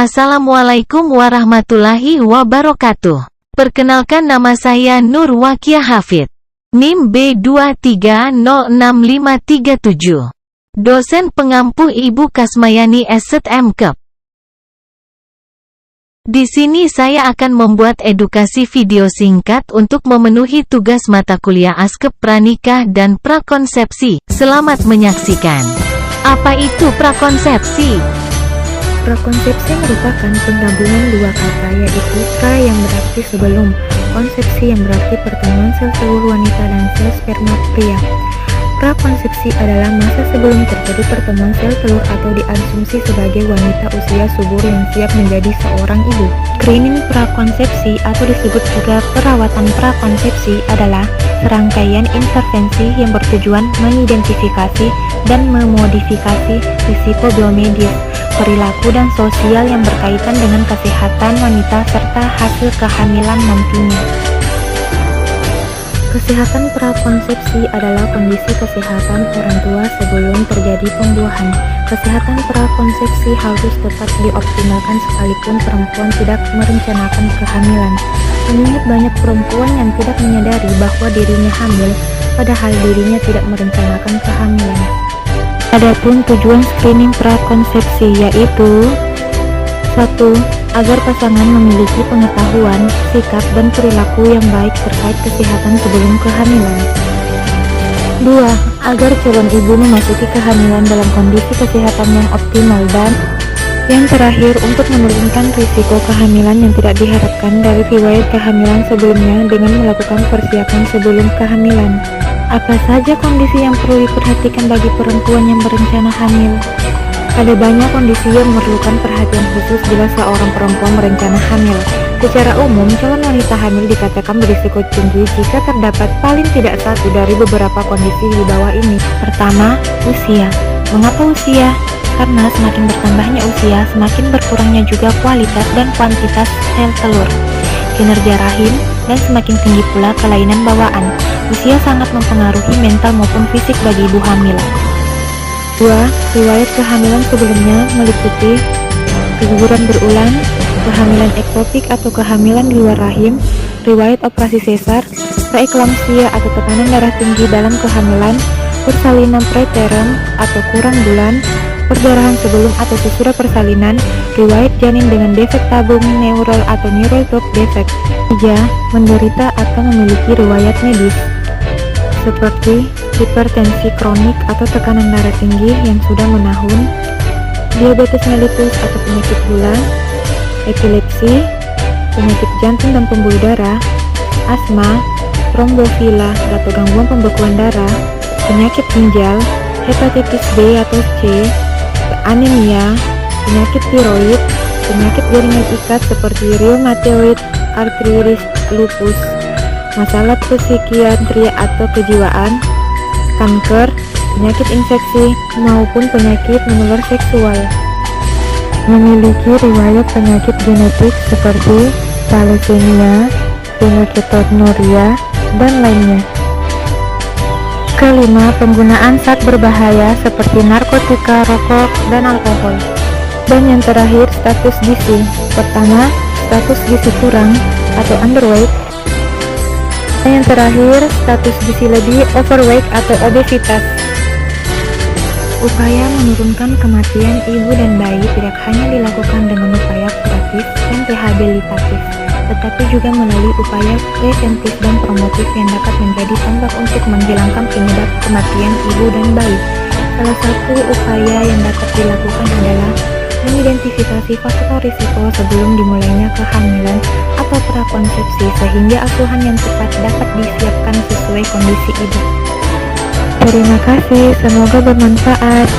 Assalamualaikum warahmatullahi wabarakatuh. Perkenalkan, nama saya Nur Wakia Hafid. NIM B23065537. Dosen pengampu Ibu Kasmayani Esset MKep. Di sini saya akan membuat edukasi video singkat untuk memenuhi tugas mata kuliah Askep Pranikah dan Prakonsepsi. Selamat menyaksikan. Apa itu prakonsepsi? Prakonsepsi merupakan penggabungan dua kata, yaitu pra yang berarti sebelum, konsepsi yang berarti pertemuan sel telur wanita dan sel sperma pria. Prakonsepsi adalah masa sebelum terjadi pertemuan sel telur atau diasumsi sebagai wanita usia subur yang siap menjadi seorang ibu. Screening prakonsepsi atau disebut juga perawatan prakonsepsi adalah serangkaian intervensi yang bertujuan mengidentifikasi dan memodifikasi risiko biomedis, perilaku dan sosial yang berkaitan dengan kesehatan wanita serta hasil kehamilan nantinya. Kesehatan prakonsepsi adalah kondisi kesehatan orang tua sebelum terjadi pembuahan. Kesehatan prakonsepsi harus tetap dioptimalkan sekalipun perempuan tidak merencanakan kehamilan. Mengingat banyak perempuan yang tidak menyadari bahwa dirinya hamil, padahal dirinya tidak merencanakan kehamilan. Adapun tujuan screening prakonsepsi yaitu 1. Agar pasangan memiliki pengetahuan, sikap, dan perilaku yang baik terkait kesehatan sebelum kehamilan. 2. Agar calon ibu memasuki kehamilan dalam kondisi kesehatan yang optimal. Dan yang terakhir, untuk menurunkan risiko kehamilan yang tidak diharapkan dari riwayat kehamilan sebelumnya dengan melakukan persiapan sebelum kehamilan. Apa saja kondisi yang perlu diperhatikan bagi perempuan yang berencana hamil? Ada banyak kondisi yang memerlukan perhatian khusus bila seorang perempuan berencana hamil. Secara umum, calon wanita hamil dikatakan berisiko tinggi jika terdapat paling tidak satu dari beberapa kondisi di bawah ini. Pertama, usia. Mengapa usia? Karena semakin bertambahnya usia, semakin berkurangnya juga kualitas dan kuantitas sel telur, kinerja rahim, dan semakin tinggi pula kelainan bawaan. Usia sangat mempengaruhi mental maupun fisik bagi ibu hamil. 2. Riwayat kehamilan sebelumnya meliputi keguguran berulang, kehamilan ektopik atau kehamilan di luar rahim, riwayat operasi sesar, preeklamsia atau tekanan darah tinggi dalam kehamilan, persalinan preterm atau kurang bulan, perdarahan sebelum atau sesudah persalinan, riwayat janin dengan defek tabung neural atau neurotop defect. 3. Menderita atau memiliki riwayat medis seperti hipertensi kronik atau tekanan darah tinggi yang sudah menahun, diabetes mellitus atau penyakit gula, epilepsi, penyakit jantung dan pembuluh darah, asma, trombofila atau gangguan pembekuan darah, penyakit ginjal, hepatitis B atau C, anemia, penyakit tiroid, penyakit jaringan ikat seperti rheumatoid arthritis, lupus, masalah psikiatri atau kejiwaan, kanker, penyakit infeksi, maupun penyakit menular seksual. Memiliki riwayat penyakit genetik seperti thalassemia, fenilketonuria, dan lainnya. Kelima, penggunaan zat berbahaya seperti narkotika, rokok, dan alkohol. Dan yang terakhir, status gizi. Pertama, status gizi kurang atau underweight. Dan yang terakhir, status gizi lebih overweight atau obesitas. Upaya menurunkan kematian ibu dan bayi tidak hanya dilakukan dengan upaya kuratif dan rehabilitatif, tetapi juga melalui upaya preventif dan promotif yang dapat menjadi tonggak untuk menghilangkan penyebab kematian ibu dan bayi. Salah satu upaya yang dapat dilakukan adalah mengidentifikasi faktor risiko sebelum dimulainya kehamilan atau prakonsepsi sehingga asuhan yang tepat dapat disiapkan sesuai kondisi ibu. Terima kasih, semoga bermanfaat.